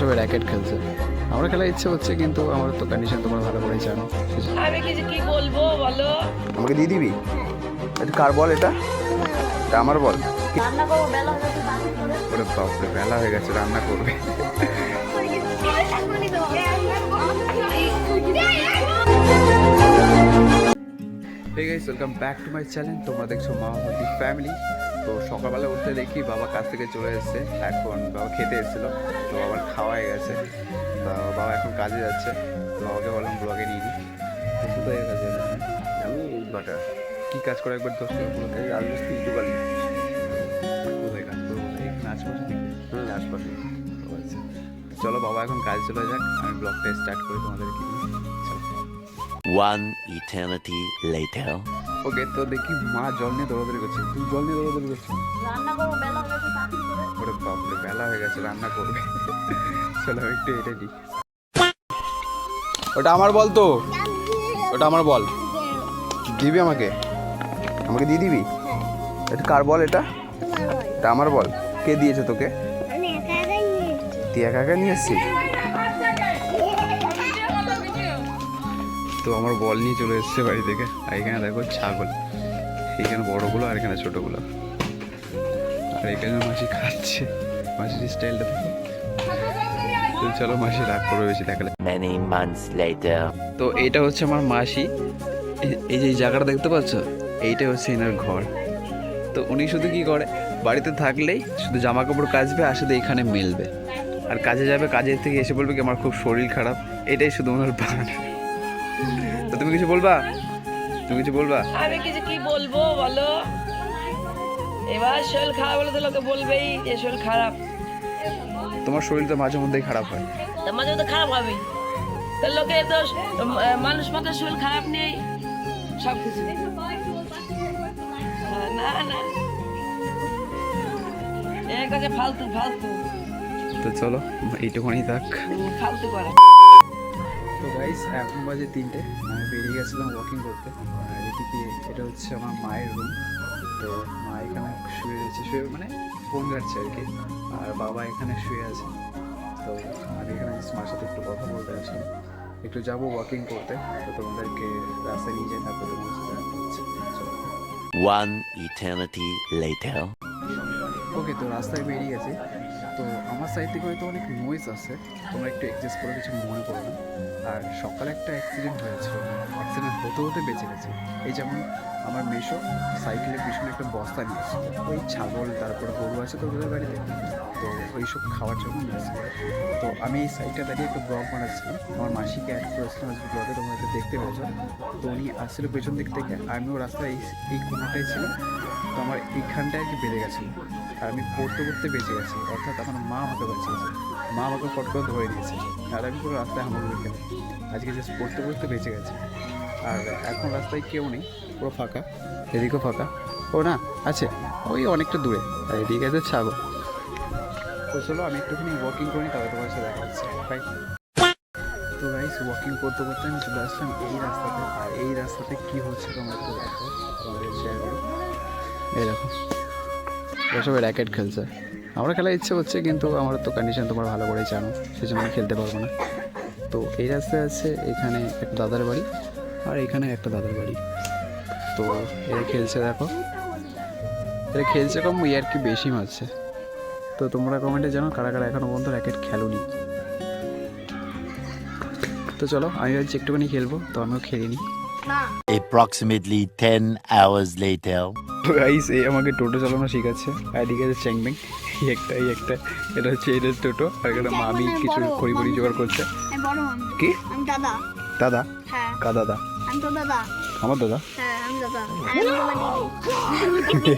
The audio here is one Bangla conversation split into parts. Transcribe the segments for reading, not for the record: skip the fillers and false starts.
সবাই র্যাকেট খেলছে। আমার খেলার ইচ্ছে হচ্ছে, কিন্তু আমার তো কন্ডিশন তোমরা ভালো করেই জানো। আমি কিছু কি বলবো বলো? আমাকে দিয়ে দিবি? এটা কার বল? এটা আমার বল। রান্না করবো, বেলা হয়ে গেছে, তাড়াতাড়ি করে। ওরে বাপরে, বেলা হয়ে গেছে, রান্না করবে। Hey guys, welcome back to my channel. তোমরা দেখছো মামাবাড়ি ফ্যামিলি। তো সকালবেলা উঠতে দেখি বাবা কাজ থেকে চলে এসেছে। এখন বাবা খেতে এসেছিল, তো বাবার খাওয়া হয়ে গেছে। তো বাবা এখন কাজে যাচ্ছে, তো বাবাকে বললাম ব্লগে নিয়ে নিই। তো কোথায় কাজে যাচ্ছে? আমি বাটা কী কাজ করে একবার 10 টাকা বলো। রাজমিস্ত্রি দোকানে কোথায় কাজ করবো? এখানে আশেপাশে নাকি? আশপাশে। ও আচ্ছা, চলো বাবা এখন কাজ চলে যাক, আমি ব্লগটা স্টার্ট করি তোমাদেরকে নিয়ে। চলো। One eternity later. ওকে, তো দেখি মা জল নিয়ে দৌড়াদৌড়ি করছে। তুমি জল নিয়ে দৌড়াদৌড়ি করছো? রান্না করবো, বেলা হয়ে গেছে, তাড়াতাড়ি করে। ওরে বাপরে, বেলা হয়ে গেছে, রান্না করবে। চলো একটু এটা দিই। ওটা আমার বল তো, ওটা আমার বল। দিবি আমাকে? আমাকে দিয়ে দিবি? এটা কার বল? এটা এটা আমার বল। কে দিয়েছে তোকে? তুই একা একা নিয়ে এসছিস? তো আমার বল নিয়ে চলে এসছে বাড়ি থেকে। আর এখানে দেখো ছাগল, এখানে বড়গুলো আর এখানে ছোটগুলো। আর এখানে মাসি খাচ্ছে, মাসির স্টাইলটা দেখো। তো চলো, মাসি রাগ করবে বেশি দেখালে। Many months later. তো এইটা হচ্ছে আমার মাসি। এই যে এই জায়গাটা দেখতে পাচ্ছ, এইটা হচ্ছে এনার ঘর। তো উনি শুধু কি করে, বাড়িতে থাকলেই শুধু জামা কাপড় কাচবে আর শুধু এখানে মেলবে, আর কাজে যাবে, কাজের থেকে এসে বলবে কি আমার খুব শরীর খারাপ। এটাই শুধু ওনার বান। তো তুমি কিছু বলবা? তুমি কিছু বলবা? আমি কিছু কি বলবো বলো? এবার শরীর খারাপ হলে তো লোকে বলবেই যে শরীর খারাপ। তোমার শরীর তো মাঝে মধ্যেই খারাপ হয়। তার মাঝে তো খারাপ হবেই। তো লোকে তো মানুষ মাত্র শরীর খারাপ নেই সব কিছু। না না, এক কাছে ফালতু ফালতু তো চলো এইটুকুনি থাক। ফালতু করা। তো গাইস, এখন বাজে 3টে। আমি বেরিয়ে গেছিলাম ওয়াকিং করতে। আর এদিকে এটা হচ্ছে আমার মায়ের রুম। তো মা এখানে শুয়ে রয়েছে, শুয়ে মানে ফোন ঘাটছে আর কি। আর বাবা এখানে শুয়ে আছে। তো আমি এখানে মার সাথে একটু কথা বলতে আসলাম। একটু যাবো ওয়াকিং করতে, তো তোমাদেরকে রাস্তায় নিয়ে যেতে থাকবে, তোমার সাথে দেখা হচ্ছে। চলো। One eternity later. ওকে, তো রাস্তায় বেরিয়ে গেছি। তো আমার সাইড থেকে হয়তো অনেক নয়েজ আছে, তোমরা একটু অ্যাডজাস্ট করে কিছু মনে করো না। আর সকালে একটা অ্যাক্সিডেন্ট হয়েছে, অ্যাক্সিডেন্ট হতে হতে বেঁচে গেছে। এই যেমন আমার মেশো সাইকেলের পিছনে একটা বস্তা নিয়েছে, ওই ছাগল তারপরে গরু আছে তো ওদের বাড়িতে, তো ওইসব খাওয়ার জন্য নিয়েছে। তো আমি এই সাইডটা দাঁড়িয়ে একটা ব্লগ বানাচ্ছিলাম, আমার মাসিকে অ্যাড করেছিলাম আজকে ব্লগে, তোমরা হয়তো দেখতে পেয়েছো। তো উনি আসছিল পেছন দিক থেকে, আমিও রাস্তায় এই কোনাটাই ছিলাম। তো আমার এইখানটায় আর কি বেড়ে গেছিলো, আর আমি পড়তে পড়তে বেঁচে গেছি। অর্থাৎ আমার মা আমাকে বাঁচিয়েছে, মা আমাকে ফট করে ধরে দিয়েছে। আর আমি পুরো রাস্তায় হামাগুড়ি খেলে আজকে জাস্ট পড়তে পড়তে বেঁচে গেছি। আর এখন রাস্তায় কেউ নেই, পুরো ফাঁকা। এদিকেও ফাঁকা, ও না আছে ওই অনেকটা দূরে, আর এদিকে আছে ছাগল। তো চলো আমি একটুখানি ওয়াকিং করি, তবে তোমার সাথে দেখা হচ্ছে। বাই। তো গাইস, ওয়াকিং করতে করতে আমি চলে আসলাম এই রাস্তাতে। আর এই রাস্তাতে কী হচ্ছে তোমরা একটু দেখো, তোমাদের শেয়ার করি। এই দেখো, ওরা সবাই র্যাকেট খেলছে। আমার খেলার ইচ্ছে হচ্ছে, কিন্তু আমার তো কন্ডিশন তোমরা ভালো করেই জানো, সেজন্য আমি খেলতে পারবো না। তো এই রাস্তায় আছে এখানে একটা দাদার বাড়ি, আর এখানে একটা দাদার বাড়ি। তো এরা খেলছে, দেখো এরা খেলছে কম, আর কি বেশি মারছে। তো তোমরা কমেন্টে জানো কারা কারা এখনো পর্যন্ত র্যাকেট খেলোনি। তো চলো আমি ভাবছি একটুখানি খেলবো, তো আমিও খেলে নিই। Approximately 10 hours later. গাইস, এই আমাকে টোটো চালানো শিখাচ্ছে। আর এদিকে আছে চ্যাংবিং, এই একটা এটা হচ্ছে এদের টোটো। আর এখানে মামি কিছু খড়ি জোগাড় করছে। আমি বড় মামি। কি আমি দাদা। দাদা? হ্যাঁ। কা দাদা? আমি তো দাদা। আমার দাদা? হ্যাঁ, আমি দাদা। আমি তোমার দিদি।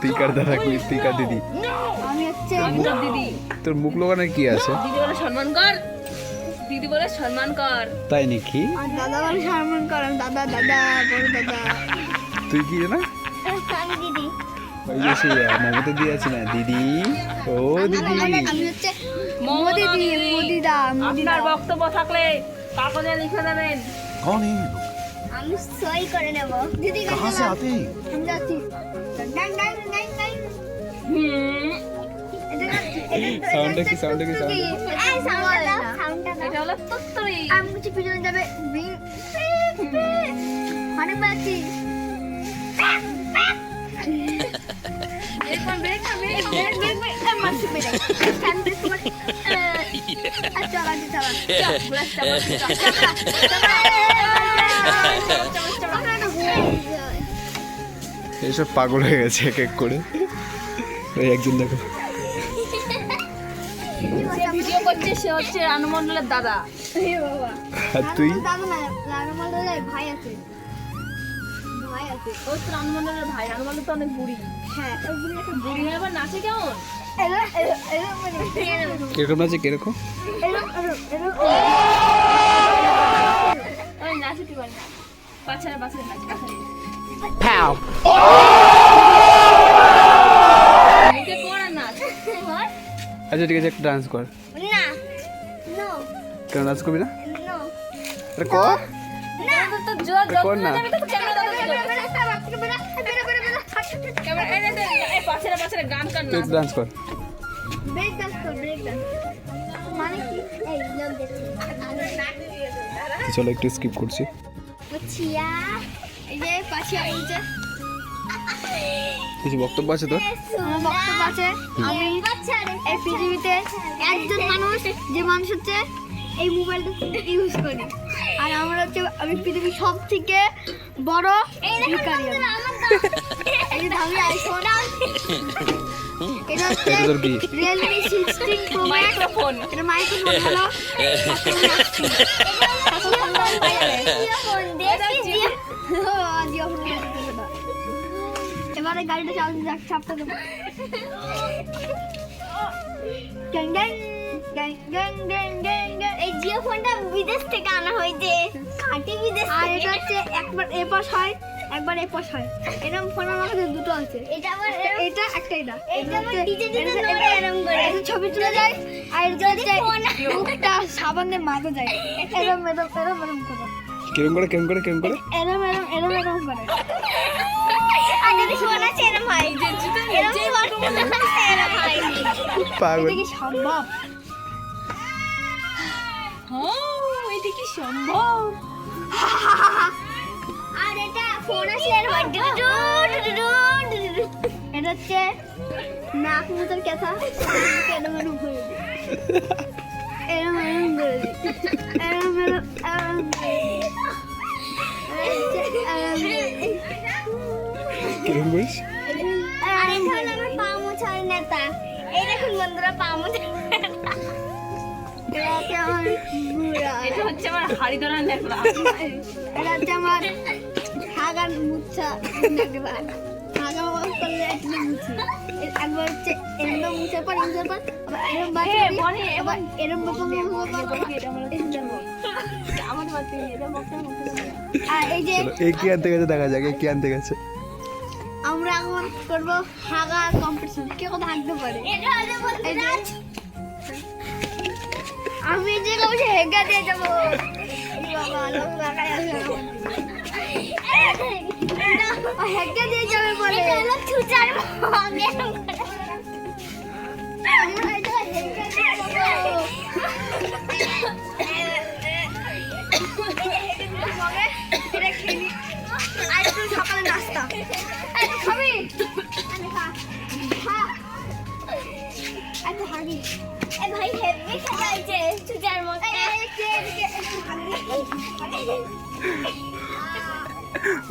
তুই কার দাদা? তুই কার দিদি? আমি হচ্ছে দিদি। তোর মুখ লোকানো কি আছে? দিদি বলে সম্মান কর, দিদি বলে সম্মান কর। তাই নাকি? আর দাদা বলে সম্মান কর। আমি দাদা, দাদা, বড় দাদা। তুই কি না? আমি দিদি। ওই যে সে মমতা দিয়ে আছে না, দিদি। ও দিদি। আমি হচ্ছে মোদি দিদি, মোদিদা, মোদিদা। আপনার বক্তব্য থাকলে কাগজে লিখে দেবেন। कौन है ये लोग? আমি সই করে নেব। দিদি कहाँ से आते हैं? আমি যাচ্ছি। ডাং ডাং ডাং ডাং। সাউন্ডটা কি সাউন্ডটা কি সাউন্ড এটা হলো তুত্তুরি। আমি কিছু পিছনে যাবে মানে পাচ্ছি এইসব পাগল হয়ে গেছে এক এক করে। ওই একজন দেখো যে ভিডিও করছে সে হচ্ছে রানু মণ্ডলের দাদা। আর তুই ভাই আছে ভাই আছে ও তো রানু মণ্ডলের ভাই। রানু মণ্ডল তো অনেক বুড়ি। হ্যাঁ ওই বুড়ি একটা বুড়ি হয়ে আবার নাচে কেমন? কিরকম আছে কিরকম? ওই নাচে তুই বল না। বাচ্চারা নাচ বাচ্চারা। মুখে কর আর নাচ। আচ্ছা ঠিক আছে একটা ডান্স কর। না নো কেন ডান্স করবি না? নো আরে কর। তো জোর কর না। বাচ্চারা গান কর তুই না। ডান্স কর। ব্রেক ডান্স কর ব্রেক ডান্স মানে কি এই লোক দেখছে তো চলো একটু স্কিপ করছি। পাছিয়া এই যে পাছিয়া বলছে কিছু বক্তব্য আছে তোর? আমার বক্তব্য আছে আমি এই পৃথিবীতে একজন মানুষ যে মানুষ হচ্ছে এই মোবাইলটা ইউজ করি আর আমরা হচ্ছে আমি পৃথিবীর সব থেকে বড় ভিখারি এই যে দামি আইফোন এটা হচ্ছে এটা তোর কি? Realme 16 Pro Max microphone. এটা মাইক্রোফোন হলো এবারে গাড়িটা চালাতে যাক চাপটা দেবো gang gang gang gang gang gang gang এই জিও ফোনটা বিদেশ থেকে আনা হয়েছে খাঁটি বিদেশ আর এটা হচ্ছে একবার এপাশ হয় একবার এপাশ হয় এরকম ফোন আমার কাছে দুটো আছে এটা আমার এটা একটা এটা আমার ডিজে ডিজে এরকম করে এটা ছবি তুলে যায় আর যদি মুখটা সাবান দিয়ে মাজা যায় এরকম এরকম এরকম এরকম করে কেরম করে কেরম করে কেরম করে? এরকম এরকম এরকম এরকম করে আর যদি ফোন আছে এরকম হয় এরকম এরকম হয় পাগল। এটা কি সম্ভব এটা কি সম্ভব? আর এটা ফোন আছে এর মধ্যে এটা হচ্ছে নাক মুখের কথা এরকম এরকম করে দিই এরকম এরকম করে দিই এরকম এরকম এরকম কিরকম করিস? আর এটা হলো আমার পা মোছার নেতা এই দেখুন বন্ধুরা পা মোছার নেতা এটা হচ্ছে আমার বুড়া এটা হচ্ছে আমার হাড়ি ধরার নেকড়া। এটা হচ্ছে আমার হাগার মুছা নেগরা হাগা করলে একদম মুছি একবার হচ্ছে এরকম মুছার পর আবার এরকম বাকি আবার এরকম আমার বাচ্চা এটা মতো আর এই যে চলো এই কি আনতে গেছে দেখা যাক। এই কি আনতে গেছে? আমরা এখন করবো হাগা কম্পিটিশন কে কত হাঁকতে পারে এই যে আমি যে কাউকে হেগা দিয়ে যাবো এই বাবা লোক লাগাই আছে হেগা দিয়ে যাবে বলে এটা হলো ছুচার ভাঙে আমরা এটা হেগা দিয়ে যাবো এটা খেলি আর একটু সকালে নাস্তা খাবি খা আচ্ছা হাগি এ ভাই হেভি খাইছে সুজার মতো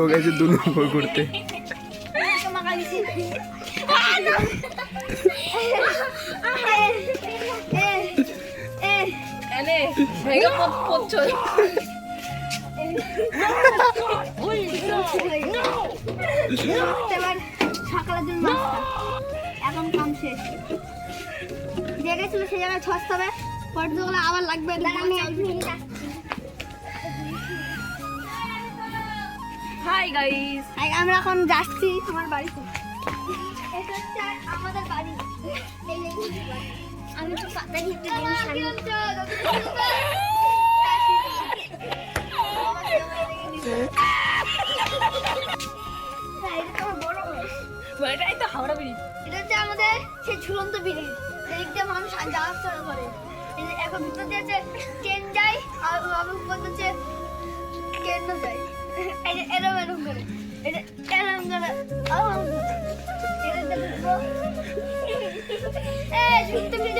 ও গেছে 2 নম্বর করতে। এনে ভেঙে পড়ছো। এবার সকালের জন্য নাস্তা এখন কাম শেষ জায়গায় ছিল সেই জায়গায় ছড়তে হবে পরে যেগুলো আবার লাগবে হাই গাইস। আমরা এখন যাচ্ছি আমার বাড়িতে এটা হচ্ছে আমাদের বাড়ি এই যে আমি তো পাতা হিতে এটাই তো হাওড়া ব্রিজ। এটা হচ্ছে আমাদের সেই ঝুলন্ত ব্রিজ, এদিক দিয়ে মানুষ যাওয়া আসা করে। এই যে এখন ভিতর দিয়ে আছে ট্রেন যায়, আর উপর হচ্ছে ট্রেনও যায়। এই যে এরকম করে, এই যে এরকম করে, ঝুলন্ত ব্রিজ।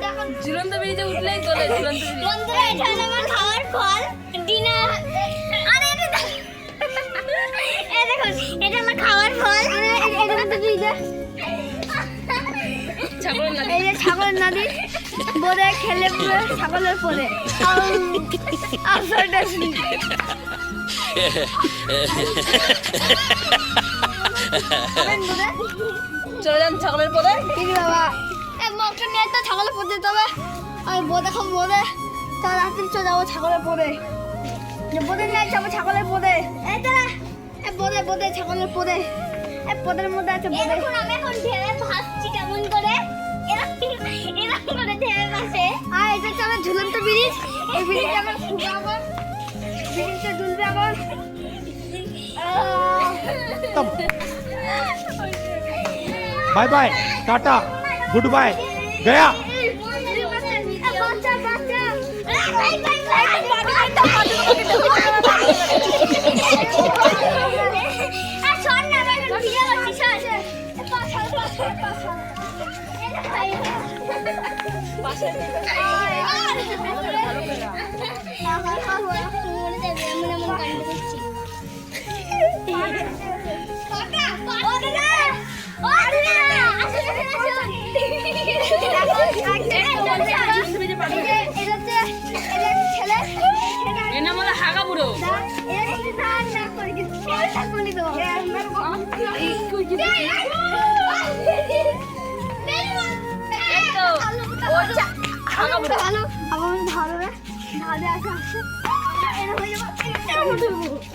এখন ঝুলন্ত ব্রিজে উঠলেই তোলে ঝুলন্ত ব্রিজ। বন্ধুরা, এটা হলো আমার খাওয়ার ফল ডিনার। আরে এই দেখুন, এটা আমার খাওয়ার ফল। এটা তো ব্রিজে ছাগলের নাতি। এই যে ছাগলের নাদি বোধে খেলে পুরো ছাগলের পরে চলে যান ছাগলের পরে। বাবা মগটা নিয়ে তো ছাগলের পরে যেতে হবে। আমি বোধ এখন বোধে তার রাত্রি চলে যাবো ছাগলের পরে, বোধে নিয়ে যাবো ছাগলের পরে। এই তারা বোধে বোধে ছাগলের পরে, পদের মধ্যে আছে বোধে। আমি এখন ঢেলে ভাসছি কেমন করে, এরকম করে ঢেলে ভাসে। আর এটা হচ্ছে আমার ঝুলন্ত ব্রিজ। এই ব্রিজে আমার ঘুমাবো, ব্রিজটা ঝুলবে আমার। Bye bye tata good bye गया এর নাম হলো হাগা বুড়ো।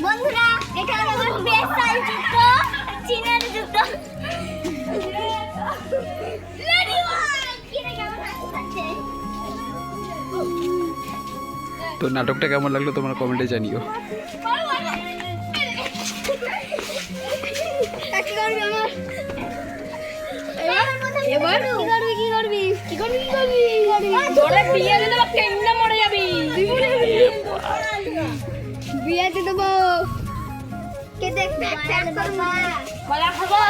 বন্ধুরা, এখানে আমার বেস্ট সাইজ জুতো, চীনের জুতো। তো নাটকটা কেমন লাগলো তোমরা কমেন্টে জানিও। এবার কি করবি? ধরে বিয়ে দিয়ে দেবো, কেমনে মরে যাবি। বিয়েতে দেবো। কে দেখবে? কলা খাবো।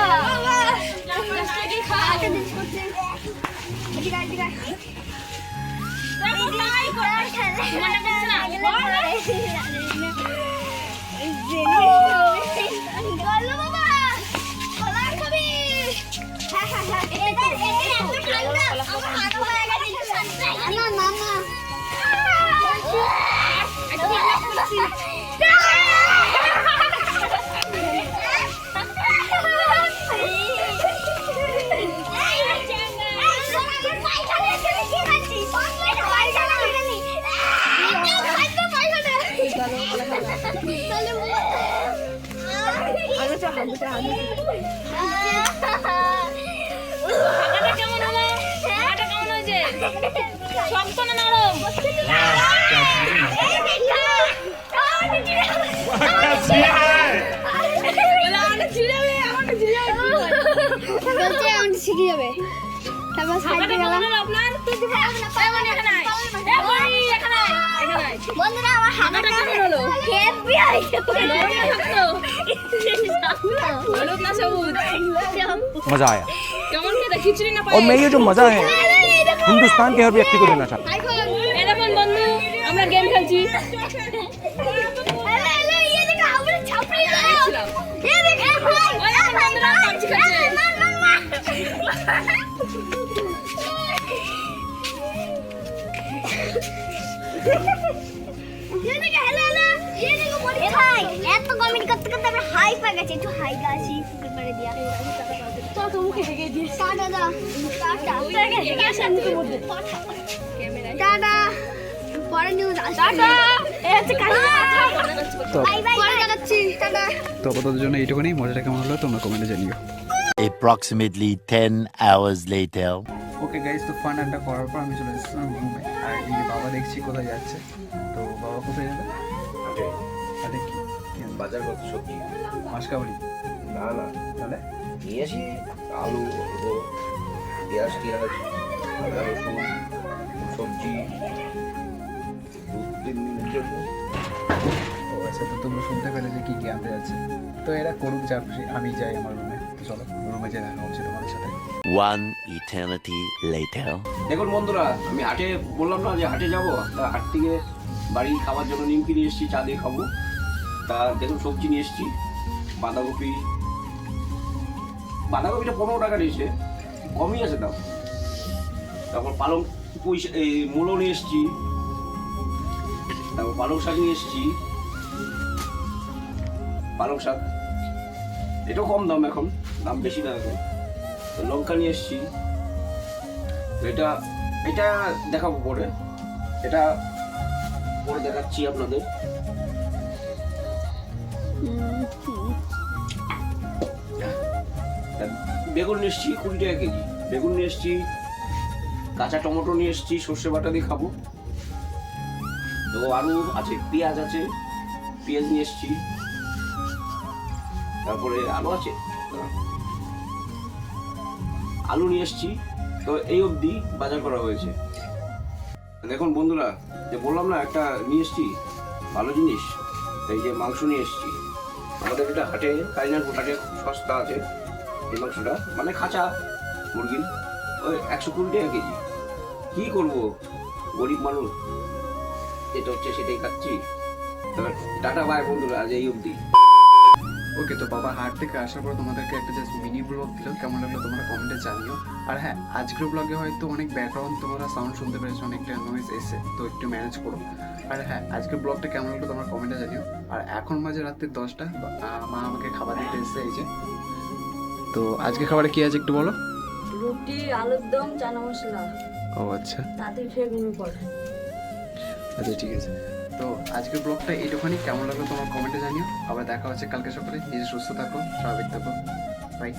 হাগাটা কেমন হলো? হাগাটা কেমন হয়েছে? শক্ত না নরম? শিখে যাবে। তারপর সাইডে গেলাম। বন্ধুরা, আমার হাগাটা কেমন হলো? হেভি হয়েছে। হলুদ না সবুজ? मजा आया কেমন খেতে? খিচুড়ি না और পায়েস? मैं ये जो मजा है हिंदुस्तान के हर व्यक्ति को देना चाहता हूँ। এই দেখুন বন্ধু, আমরা গেম খেলছি। এত কমেন্ট করতে করতে আমরা হাই পা গেছি, একটু হাই গাছি ফুকে করে দিয়া তো মুখে হেগে দিয়ে টাটা দা টাটা টাটা পরে নিউজ টাটা এই হচ্ছে কাটা তো বাই বাই পরে যাচ্ছি টাটা। তো আপাতত জন্য এইটুকুনি। মজাটা কেমন হলো তোমরা কমেন্টে জানিও। Approximately 10 hours later. Okay guys, তো ফান আড্ডা করার পর আমি চলে এসেছিলাম রুমে। আর এই যে বাবা দেখছি কোথায় যাচ্ছে। তো বাবা কোথায় যাবে? হাটে হাটে কি বাজার করতে সবজি। মাসকাবাড়ি? না না, তাহলে নিয়ে আসি আলু ও পেঁয়াজ টিয়াজ আদা রসুন সবজি 2-3 দিনের জন্য। ও আচ্ছা, তো তোমরা শুনতে পেলে যে কী কী আনতে যাচ্ছে। তো এরা করুক যা খুশি, আমি যাই আমার রুমে। চলো রুমে যেয়ে দেখা হচ্ছে তোমাদের সাথে। One eternity later. দেখুন বন্ধুরা, আমি হাটে বললাম না যে হাটে যাবো, তা হাট থেকে বাড়ি খাবার জন্য নিমকি নিয়ে এসেছি, চা দিয়ে খাবো। তা দেখুন সবজি নিয়ে এসেছি, বাঁধাকপিটা 15 টাকা নিয়েছে, কমই আছে দাম। তারপর পালং এই মূলো নিয়ে এসেছি, তারপর পালং শাক নিয়ে এসেছি, পালং শাক এটাও কম দাম, এখন দাম বেশি না এখন। লঙ্কা নিয়ে এসেছি, এটা এটা দেখাবো পরে, এটা পরে দেখাচ্ছি আপনাদের। বেগুন নিয়ে এসেছি 20 টাকা কেজি, বেগুন নিয়ে এসেছি, কাঁচা টমেটো নিয়ে এসেছি, সর্ষে বাটা দিয়ে খাবো। তো আলু আছে, পেঁয়াজ আছে, পেঁয়াজ নিয়ে এসেছি, তারপরে আলু আছে, আলু নিয়ে এসেছি। তো এই অবধি বাজার করা হয়েছে। দেখুন বন্ধুরা, যে বললাম না একটা নিয়ে এসেছি ভালো জিনিস, এই যে মাংস নিয়ে এসেছি। আমাদের এটা হাটে কাইনারপুর হাটে খুব সস্তা আছে এই মাংসটা, মানে খাঁচা মুরগির, ওই 120 টাকা কেজি। কী করবো, গরিব মানুষ, যেটা হচ্ছে সেটাই খাচ্ছি। টাটা বাই বন্ধুরা, আজ এই অবধি। ওকে, তো বাবা হাট থেকে আসার পর তোমাদেরকে একটা জাস্ট মিনি ব্লগ দিল, কেমন লাগলো তোমরা কমেন্টে জানিও। আর হ্যাঁ, আজকের ব্লগে হয়তো অনেক ব্যাকগ্রাউন্ড তোমরা সাউন্ড শুনতে পেরেছো, অনেকটা নয়েজ এসে, তো একটু ম্যানেজ করো। আর হ্যাঁ, আজকের ব্লগটা কেমন লাগলো তোমরা কমেন্টে জানিও। আর এখন বাজে রাত্রি 10টা, মা আমাকে খাবার দিতে এসেছে, এই যে। তো আজকে খাবারে কি আছে একটু বলো। রুটি, আলুর দম, চানা মশলা, ও আচ্ছা তাতে ফের ঘুমিয়ে পড়ে। আচ্ছা, ঠিক আছে। তো আজকের ব্লগটা এইটুখানি, কেমন লাগলো তোমার কমেন্টে জানিও। আবার দেখা হচ্ছে কালকে সকালে। নিজে সুস্থ থাকো, স্বাভাবিক থাকো, বাই।